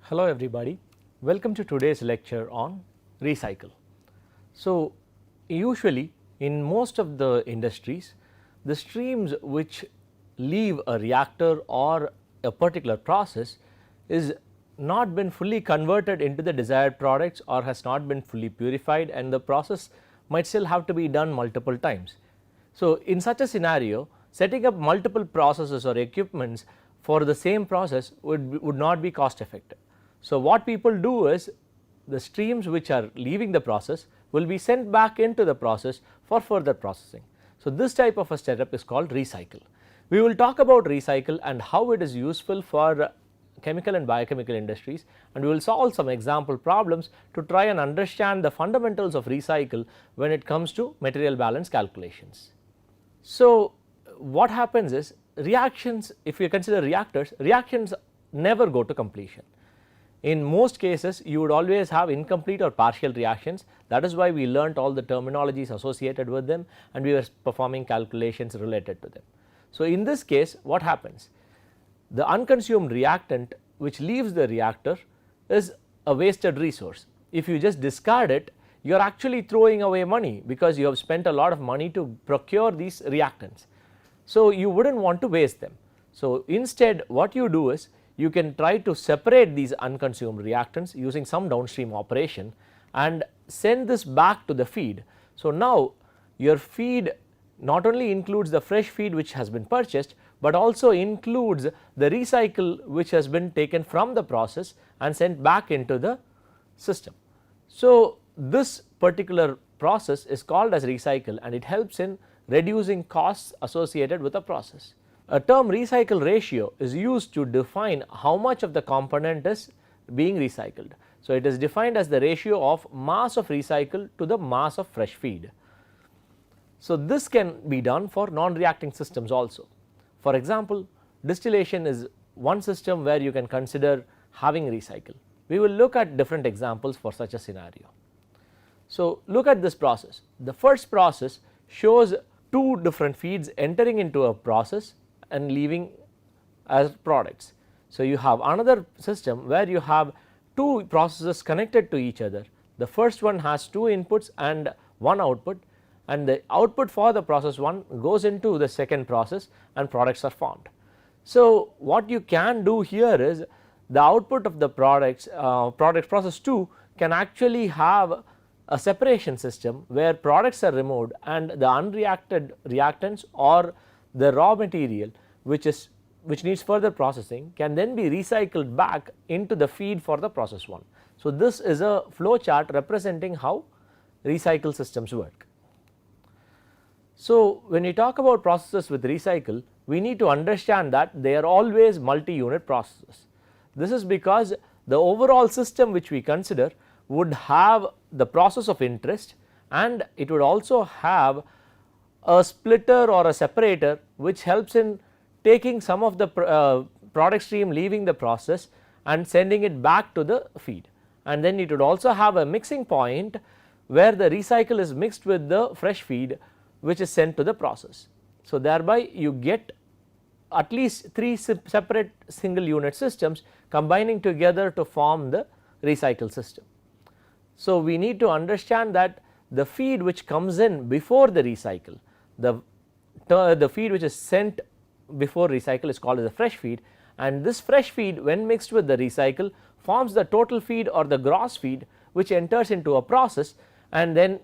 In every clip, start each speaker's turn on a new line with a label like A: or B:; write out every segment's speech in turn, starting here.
A: Hello everybody, welcome to today's lecture on recycle. So, usually in most of the industries, the streams which leave a reactor or a particular process is not been fully converted into the desired products or has not been fully purified, and the process might still have to be done multiple times. So, in such a scenario, setting up multiple processes or equipments for the same process would not be cost effective. So, what people do is the streams which are leaving the process will be sent back into the process for further processing. So, this type of a setup is called recycle. We will talk about recycle and how it is useful for chemical and biochemical industries, and we will solve some example problems to try and understand the fundamentals of recycle when it comes to material balance calculations. So, what happens is reactions, if you consider reactors, reactions never go to completion. In most cases you would always have incomplete or partial reactions. That is why we learnt all the terminologies associated with them and we were performing calculations related to them. So, in this case what happens? The unconsumed reactant which leaves the reactor is a wasted resource. If you just discard it, you are actually throwing away money because you have spent a lot of money to procure these reactants. So, you would not want to waste them. So, instead what you do is you can try to separate these unconsumed reactants using some downstream operation and send this back to the feed. So, now your feed not only includes the fresh feed which has been purchased, but also includes the recycle which has been taken from the process and sent back into the system. So, this particular process is called as recycle and it helps in reducing costs associated with a process. A term recycle ratio is used to define how much of the component is being recycled. So, it is defined as the ratio of mass of recycle to the mass of fresh feed. So, this can be done for non-reacting systems also. For example, distillation is one system where you can consider having recycle. We will look at different examples for such a scenario. So, look at this process. The first process shows two different feeds entering into a process and leaving as products. So, you have another system where you have two processes connected to each other. The first one has two inputs and one output, and the output for the process 1 goes into the second process and products are formed. So, what you can do here is the output of the products process 2 can actually have a separation system where products are removed and the unreacted reactants or the raw material which needs further processing can then be recycled back into the feed for the process 1. So, this is a flow chart representing how recycle systems work. So, when we talk about processes with recycle, we need to understand that they are always multi-unit processes. This is because the overall system which we consider would have the process of interest and it would also have a splitter or a separator which helps in taking some of the product stream leaving the process and sending it back to the feed, and then it would also have a mixing point where the recycle is mixed with the fresh feed which is sent to the process. So, thereby you get at least 3 separate single unit systems combining together to form the recycle system. So, we need to understand that the feed which comes in before the recycle, the feed which is sent before recycle is called as a fresh feed, and this fresh feed when mixed with the recycle forms the total feed or the gross feed which enters into a process and then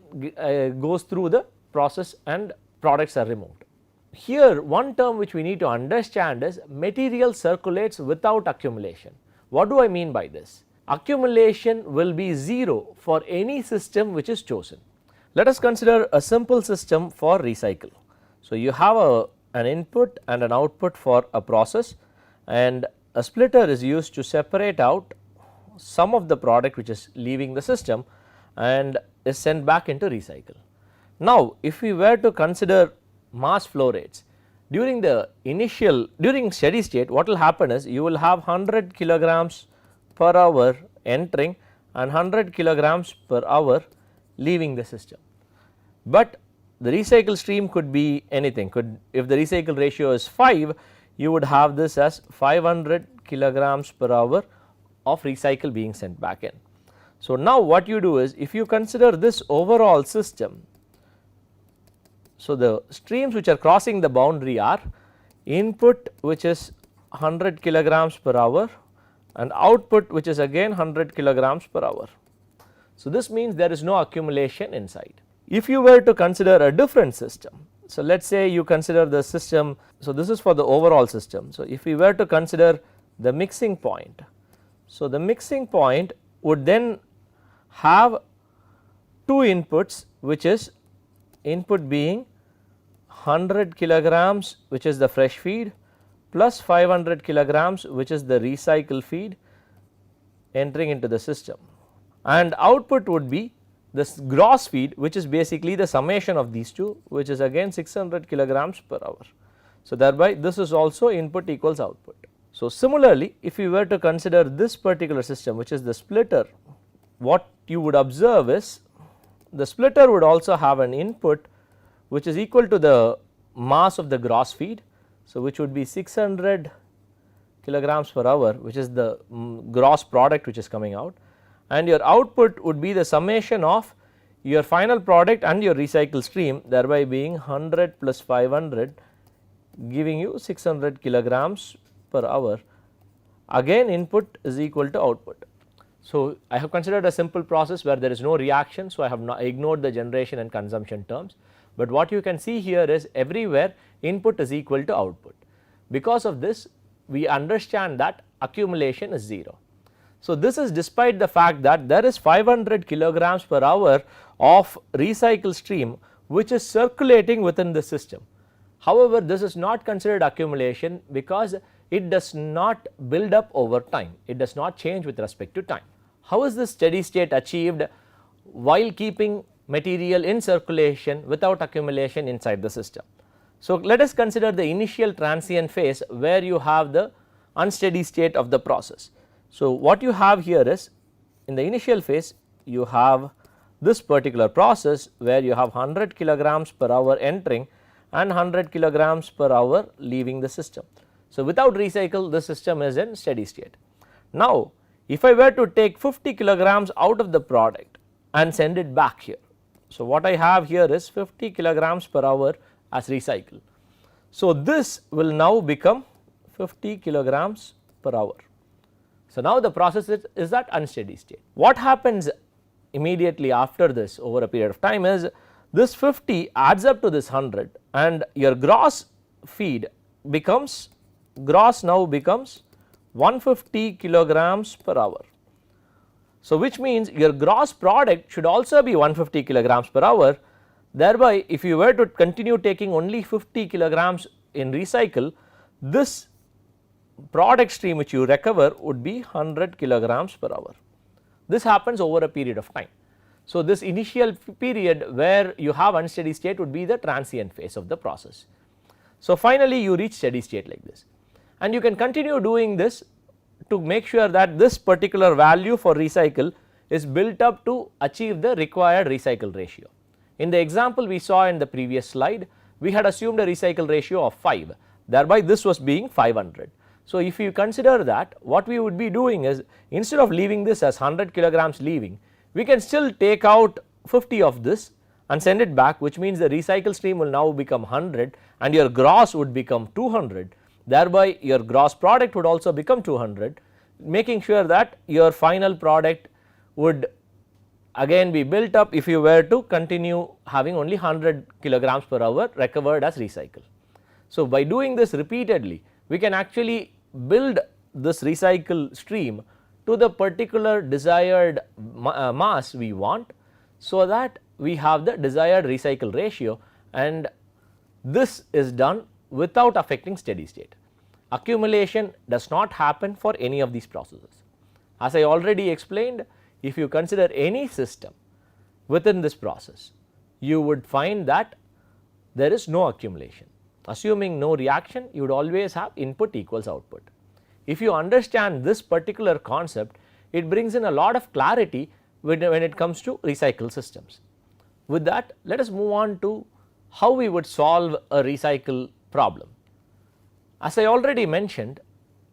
A: goes through the process and products are removed. Here one term which we need to understand is material circulates without accumulation. What do I mean by this? Accumulation will be 0 for any system which is chosen. Let us consider a simple system for recycle. So, you have an input and an output for a process, and a splitter is used to separate out some of the product which is leaving the system and is sent back into recycle. Now, if we were to consider mass flow rates during steady state, what will happen is you will have 100 kilograms per hour entering and 100 kilograms per hour leaving the system. But the recycle stream could be anything, if the recycle ratio is 5, you would have this as 500 kilograms per hour of recycle being sent back in. So, now what you do is, if you consider this overall system, so the streams which are crossing the boundary are input which is 100 kilograms per hour and output which is again 100 kilograms per hour. So, this means there is no accumulation inside. If you were to consider a different system, so let us say you consider the system, so this is for the overall system. So, if we were to consider the mixing point, so the mixing point would then have two inputs, which is input being 100 kilograms which is the fresh feed plus 500 kilograms which is the recycle feed entering into the system, and output would be this gross feed which is basically the summation of these two, which is again 600 kilograms per hour. So, thereby this is also input equals output. So, similarly, if you were to consider this particular system which is the splitter, what you would observe is the splitter would also have an input which is equal to the mass of the gross feed. So, which would be 600 kilograms per hour, which is the gross product which is coming out, and your output would be the summation of your final product and your recycle stream, thereby being 100 plus 500 giving you 600 kilograms per hour. Again input is equal to output. So, I have considered a simple process where there is no reaction. So, I have not ignored the generation and consumption terms, but what you can see here is everywhere input is equal to output. Because of this, we understand that accumulation is 0. So, this is despite the fact that there is 500 kilograms per hour of recycle stream which is circulating within the system. However, this is not considered accumulation because it does not build up over time, it does not change with respect to time. How is this steady state achieved while keeping material in circulation without accumulation inside the system? So, let us consider the initial transient phase where you have the unsteady state of the process. So, what you have here is, in the initial phase you have this particular process where you have 100 kilograms per hour entering and 100 kilograms per hour leaving the system. So, without recycle the system is in steady state. Now, if I were to take 50 kilograms out of the product and send it back here, so what I have here is 50 kilograms per hour as recycle. So, this will now become 50 kilograms per hour. So, now the process is at unsteady state. What happens immediately after this over a period of time is this 50 adds up to this 100 and your gross feed becomes, gross now becomes 150 kilograms per hour. So, which means your gross product should also be 150 kilograms per hour, thereby if you were to continue taking only 50 kilograms in recycle, this product stream which you recover would be 100 kilograms per hour. This happens over a period of time. So, this initial period where you have unsteady state would be the transient phase of the process. So, finally, you reach steady state like this, and you can continue doing this to make sure that this particular value for recycle is built up to achieve the required recycle ratio. In the example we saw in the previous slide, we had assumed a recycle ratio of 5, thereby this was being 500. So, if you consider that, what we would be doing is, instead of leaving this as 100 kilograms leaving, we can still take out 50 of this and send it back, which means the recycle stream will now become 100 and your gross would become 200, thereby your gross product would also become 200, making sure that your final product would again be built up if you were to continue having only 100 kilograms per hour recovered as recycle. So, by doing this repeatedly, we can actually build this recycle stream to the particular desired mass we want, so that we have the desired recycle ratio, and this is done without affecting steady state. Accumulation does not happen for any of these processes. As I already explained, if you consider any system within this process, you would find that there is no accumulation. Assuming no reaction, you would always have input equals output. If you understand this particular concept, it brings in a lot of clarity when it comes to recycle systems. With that, let us move on to how we would solve a recycle problem. As I already mentioned,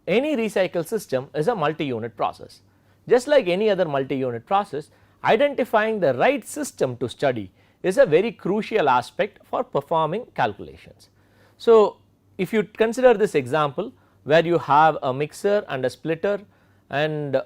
A: any recycle system is a multi-unit process. Just like any other multi-unit process, identifying the right system to study is a very crucial aspect for performing calculations. So, if you consider this example where you have a mixer and a splitter and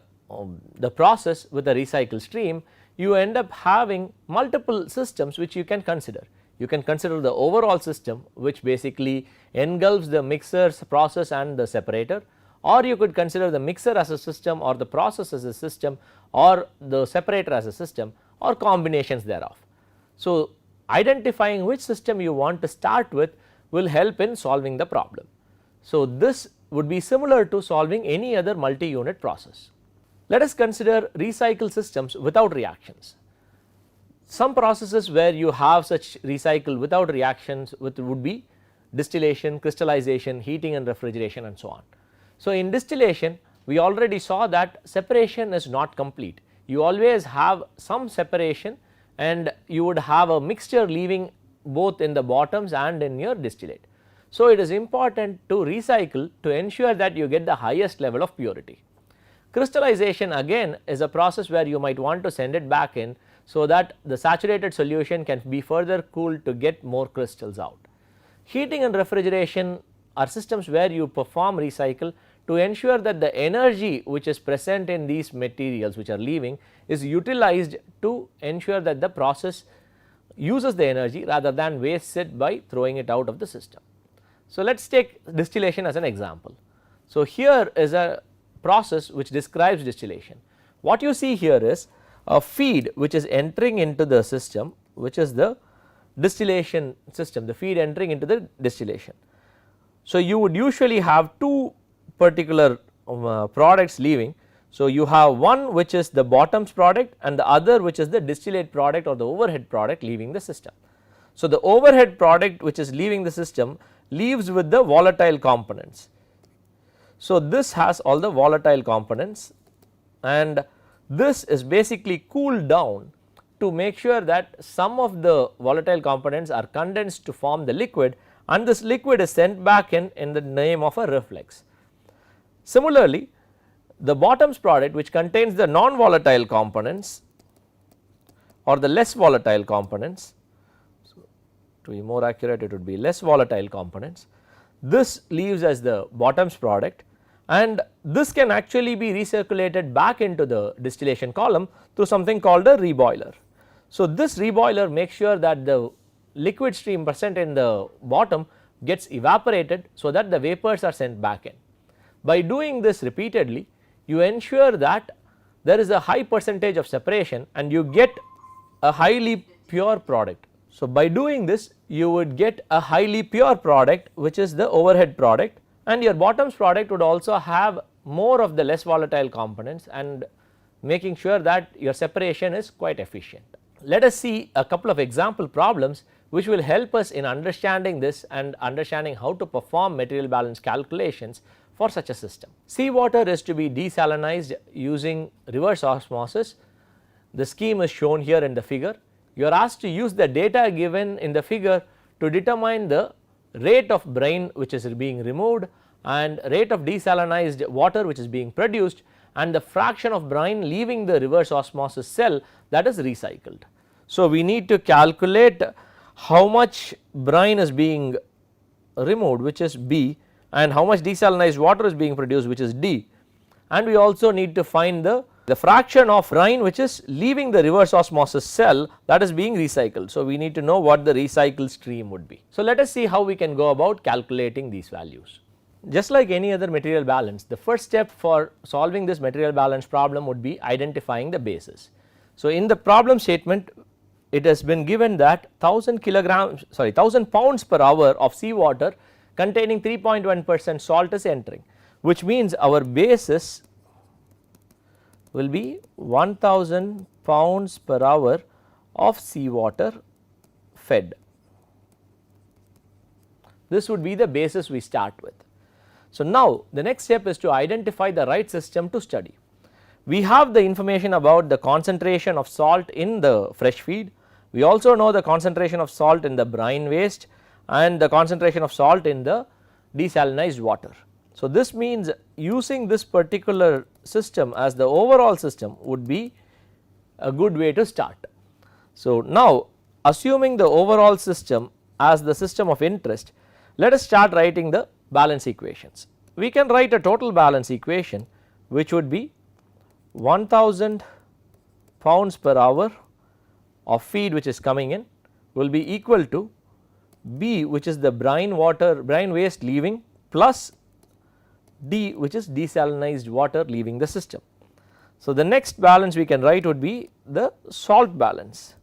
A: the process with a recycle stream, you end up having multiple systems which you can consider. You can consider the overall system, which basically engulfs the mixer's process and the separator, or you could consider the mixer as a system or the process as a system or the separator as a system or combinations thereof. So, identifying which system you want to start with will help in solving the problem. So, this would be similar to solving any other multi-unit process. Let us consider recycle systems without reactions. Some processes where you have such recycle without reactions would be distillation, crystallization, heating and refrigeration and so on. So, in distillation we already saw that separation is not complete. You always have some separation and you would have a mixture leaving both in the bottoms and in your distillate. So, it is important to recycle to ensure that you get the highest level of purity. Crystallization again is a process where you might want to send it back in so that the saturated solution can be further cooled to get more crystals out. Heating and refrigeration are systems where you perform recycle to ensure that the energy which is present in these materials which are leaving is utilized to ensure that the process uses the energy rather than wastes it by throwing it out of the system. So, let us take distillation as an example. So, here is a process which describes distillation. What you see here is a feed which is entering into the system, which is the distillation system, the feed entering into the distillation. So, you would usually have two particular products leaving. So, you have one which is the bottoms product and the other which is the distillate product or the overhead product leaving the system. So, the overhead product which is leaving the system leaves with the volatile components. So, this has all the volatile components and this is basically cooled down to make sure that some of the volatile components are condensed to form the liquid and this liquid is sent back in the name of a reflex. Similarly, the bottoms product which contains the non-volatile components or the less volatile components, so to be more accurate it would be less volatile components, this leaves as the bottoms product and this can actually be recirculated back into the distillation column through something called a reboiler. So, this reboiler makes sure that the liquid stream present in the bottom gets evaporated so that the vapors are sent back in. By doing this repeatedly, you ensure that there is a high percentage of separation and you get a highly pure product. So, by doing this you would get a highly pure product which is the overhead product, and your bottoms product would also have more of the less volatile components and making sure that your separation is quite efficient. Let us see a couple of example problems which will help us in understanding this and understanding how to perform material balance calculations for such a system. Seawater is to be desalinized using reverse osmosis. The scheme is shown here in the figure. You are asked to use the data given in the figure to determine the rate of brine which is being removed and rate of desalinized water which is being produced and the fraction of brine leaving the reverse osmosis cell that is recycled. So, we need to calculate how much brine is being removed, which is B, and how much desalinized water is being produced, which is D, and we also need to find the fraction of brine which is leaving the reverse osmosis cell that is being recycled. So, we need to know what the recycle stream would be. So, let us see how we can go about calculating these values. Just like any other material balance, the first step for solving this material balance problem would be identifying the basis. So, in the problem statement it has been given that 1000 pounds per hour of seawater containing 3.1% salt is entering, which means our basis will be 1000 pounds per hour of seawater fed. This would be the basis we start with. So, now the next step is to identify the right system to study. We have the information about the concentration of salt in the fresh feed. We also know the concentration of salt in the brine waste and the concentration of salt in the desalinized water. So, this means using this particular system as the overall system would be a good way to start. So, now assuming the overall system as the system of interest, let us start writing the balance equations. We can write a total balance equation which would be 1000 pounds per hour of feed which is coming in will be equal to B, which is the brine waste leaving, plus D, which is desalinized water leaving the system. So, the next balance we can write would be the salt balance.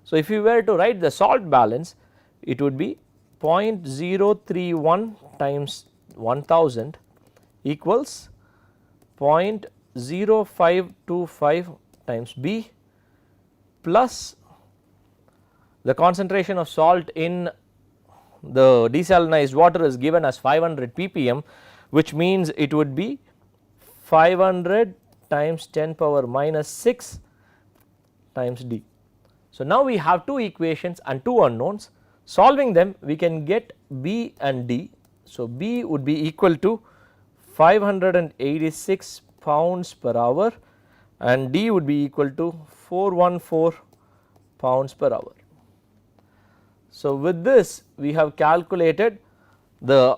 A: So, if you were to write the salt balance, it would be 0.031 times 1000 equals 0.0525 times B plus the concentration of salt in the desalinized water is given as 500 ppm, which means it would be 500 times 10 power minus 6 times D. So, now we have two equations and two unknowns. Solving them we can get B and D. So, B would be equal to 586 pounds per hour and D would be equal to 414 pounds per hour. So, with this we have calculated the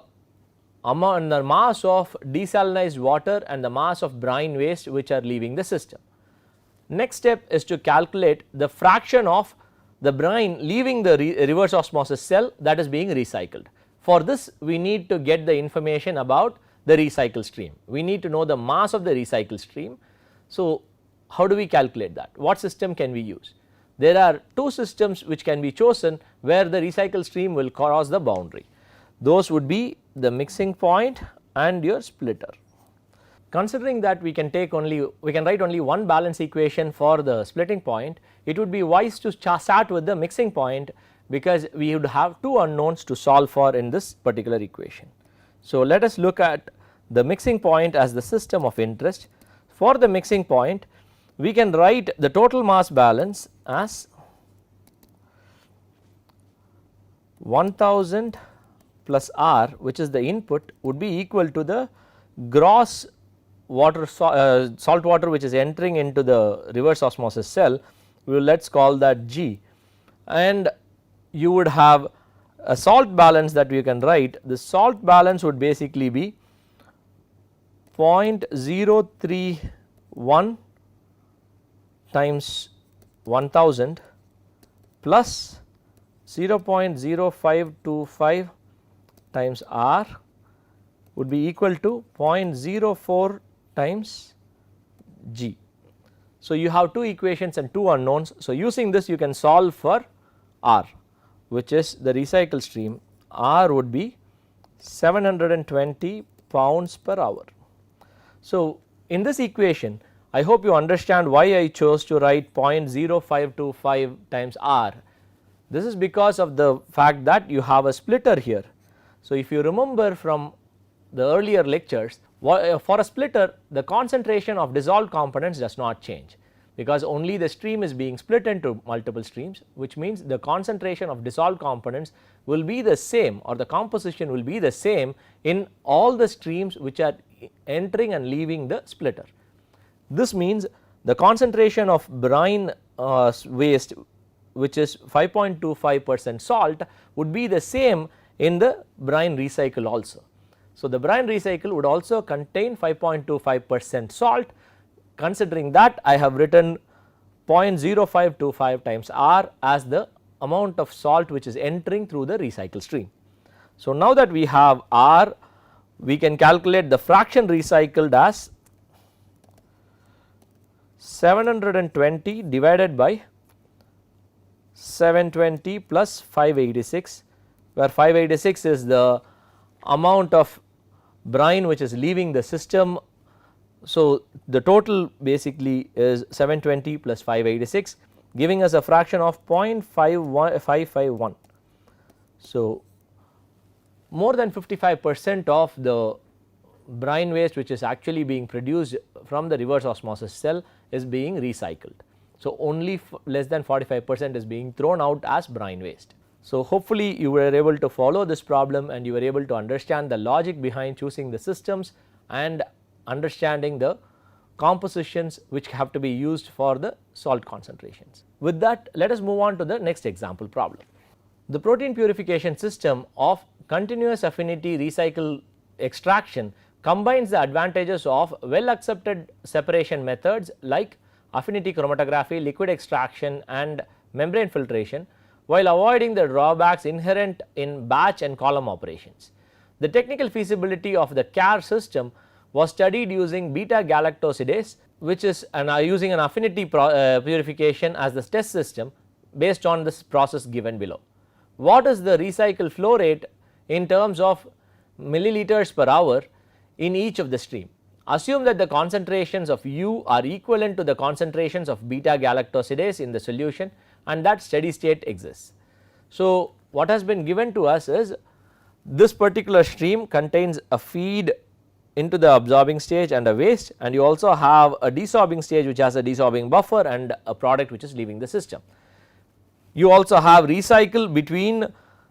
A: amount, the mass of desalinized water and the mass of brine waste which are leaving the system. Next step is to calculate the fraction of the brine leaving the reverse osmosis cell that is being recycled. For this we need to get the information about the recycle stream, we need to know the mass of the recycle stream. So, how do we calculate that? What system can we use? There are two systems which can be chosen where the recycle stream will cross the boundary. Those would be the mixing point and your splitter. Considering that we can write only one balance equation for the splitting point, it would be wise to start with the mixing point because we would have two unknowns to solve for in this particular equation. So, let us look at the mixing point as the system of interest. For the mixing point we can write the total mass balance as 1000 plus R, which is the input, would be equal to the gross water salt water which is entering into the reverse osmosis cell. Let us call that G, and you would have a salt balance that we can write. The salt balance would basically be 0.031 times 1000 plus 0.0525 times R would be equal to 0.04 times G. So, you have two equations and two unknowns. So, using this you can solve for R, which is the recycle stream. R would be 720 pounds per hour. So, in this equation I hope you understand why I chose to write 0.0525 times R. This is because of the fact that you have a splitter here. So, if you remember from the earlier lectures, for a splitter the concentration of dissolved components does not change because only the stream is being split into multiple streams, which means the concentration of dissolved components will be the same, or the composition will be the same in all the streams which are entering and leaving the splitter. This means the concentration of brine waste, which is 5.25% salt, would be the same in the brine recycle also. So, the brine recycle would also contain 5.25% salt. Considering that, I have written 0.0525 times R as the amount of salt which is entering through the recycle stream. So, now that we have R, we can calculate the fraction recycled as 720 divided by 720 plus 586, where 586 is the amount of brine which is leaving the system. So, the total basically is 720 plus 586, giving us a fraction of 0.551. So, more than 55% of the brine waste which is actually being produced from the reverse osmosis cell is being recycled. So, only less than 45% is being thrown out as brine waste. So, hopefully you were able to follow this problem and you were able to understand the logic behind choosing the systems and understanding the compositions which have to be used for the salt concentrations. With that, let us move on to the next example problem. The protein purification system of continuous affinity recycle extraction combines the advantages of well accepted separation methods like affinity chromatography, liquid extraction and membrane filtration, while avoiding the drawbacks inherent in batch and column operations. The technical feasibility of the CARE system was studied using beta galactosidase, which is using an affinity purification as the test system based on this process given below. What is the recycle flow rate in terms of milliliters per hour in each of the stream? Assume that the concentrations of U are equivalent to the concentrations of beta galactosidase in the solution and that steady state exists. So, what has been given to us is this particular stream contains a feed into the absorbing stage and a waste, and you also have a desorbing stage which has a desorbing buffer and a product which is leaving the system. You also have recycle between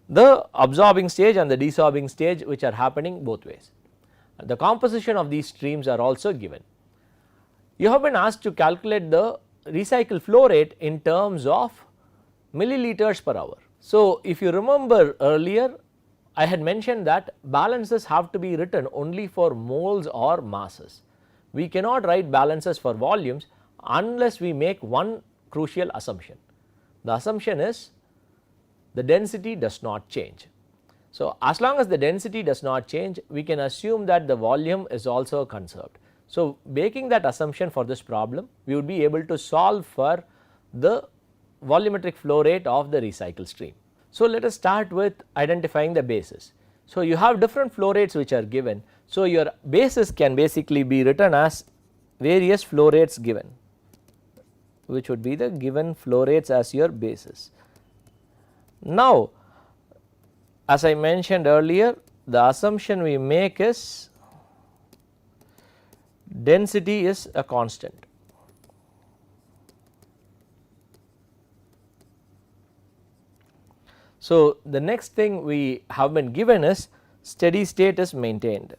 A: the absorbing stage and the desorbing stage which are happening both ways. The composition of these streams are also given. You have been asked to calculate the recycle flow rate in terms of milliliters per hour. So, if you remember earlier, I had mentioned that balances have to be written only for moles or masses. We cannot write balances for volumes unless we make one crucial assumption. The assumption is the density does not change. So, as long as the density does not change, we can assume that the volume is also conserved. So, making that assumption for this problem, we would be able to solve for the volumetric flow rate of the recycle stream. So, let us start with identifying the bases. So, you have different flow rates which are given. So, your bases can basically be written as various flow rates given, which would be the given flow rates as your bases. Now, as I mentioned earlier, the assumption we make is density is a constant. So, the next thing we have been given is steady state is maintained.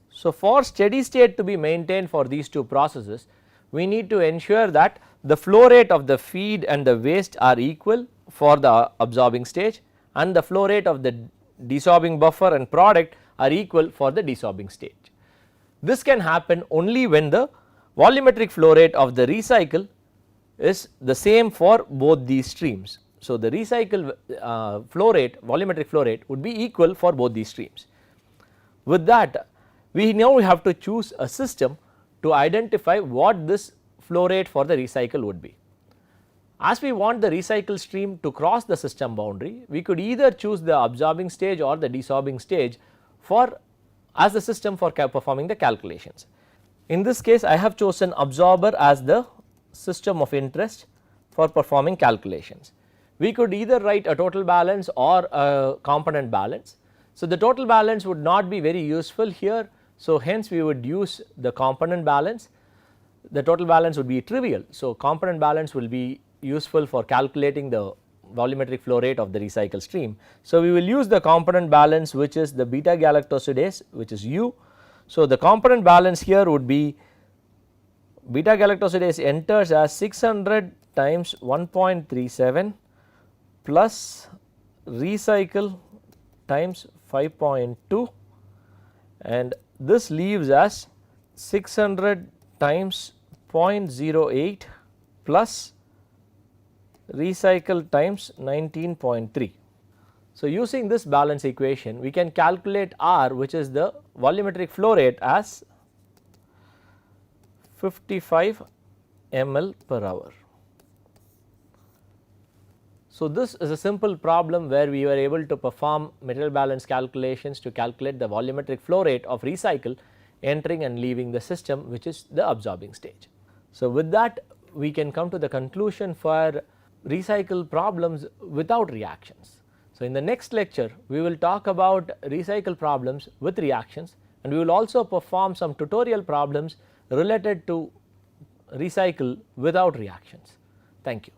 A: So, for steady state to be maintained for these two processes, we need to ensure that the flow rate of the feed and the waste are equal for the absorbing stage and the flow rate of the desorbing buffer and product are equal for the desorbing stage. This can happen only when the volumetric flow rate of the recycle is the same for both these streams. So, the recycle flow rate, volumetric flow rate would be equal for both these streams. With that, we now have to choose a system to identify what this flow rate for the recycle would be. As we want the recycle stream to cross the system boundary, we could either choose the absorbing stage or the desorbing stage for as the system for performing the calculations. In this case, I have chosen absorber as the system of interest for performing calculations. We could either write a total balance or a component balance. So, the total balance would not be very useful here. So, hence we would use the component balance. The total balance would be trivial. So, component balance will be useful for calculating the volumetric flow rate of the recycle stream. So, we will use the component balance which is the beta galactosidase, which is U. So, the component balance here would be beta galactosidase enters as 600 times 1.37 plus recycle times 5.2, and this leaves as 600 times 0.08 plus recycle times 19.3. So, using this balance equation, we can calculate R, which is the volumetric flow rate, as 55 ml per hour. So, this is a simple problem where we were able to perform material balance calculations to calculate the volumetric flow rate of recycle entering and leaving the system, which is the absorbing stage. So, with that, we can come to the conclusion for recycle problems without reactions. So, in the next lecture, we will talk about recycle problems with reactions, and we will also perform some tutorial problems related to recycle without reactions. Thank you.